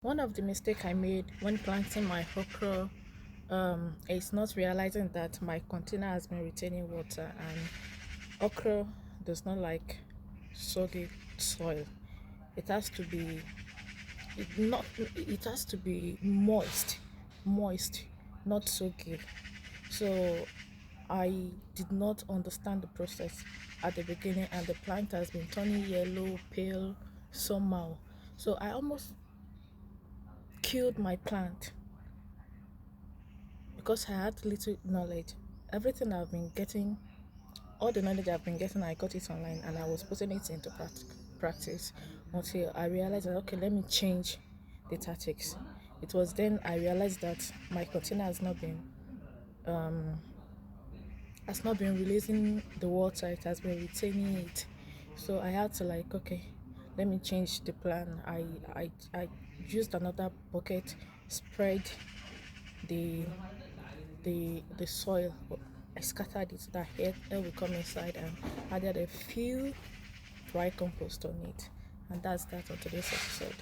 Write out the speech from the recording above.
One of the mistake I made when planting my okra is not realizing that my container has been retaining water, and okra does not like soggy soil. It has to be it has to be moist, not soggy. So I did not understand the process at the beginning, and the plant has been turning yellow, pale, somehow. So I almost killed my plant because I had little knowledge. Everything I've been getting, all the knowledge I've been getting, I got it online and I was putting it into practice until I realized that okay, let me change the tactics. It was then I realized that my container has not been releasing the water, it has been retaining it. So I had to like okay, let me change the plan. I used another bucket, spread the the soil. I scattered it so that air will come inside, and added a few dry compost on it. And that's that on today's episode.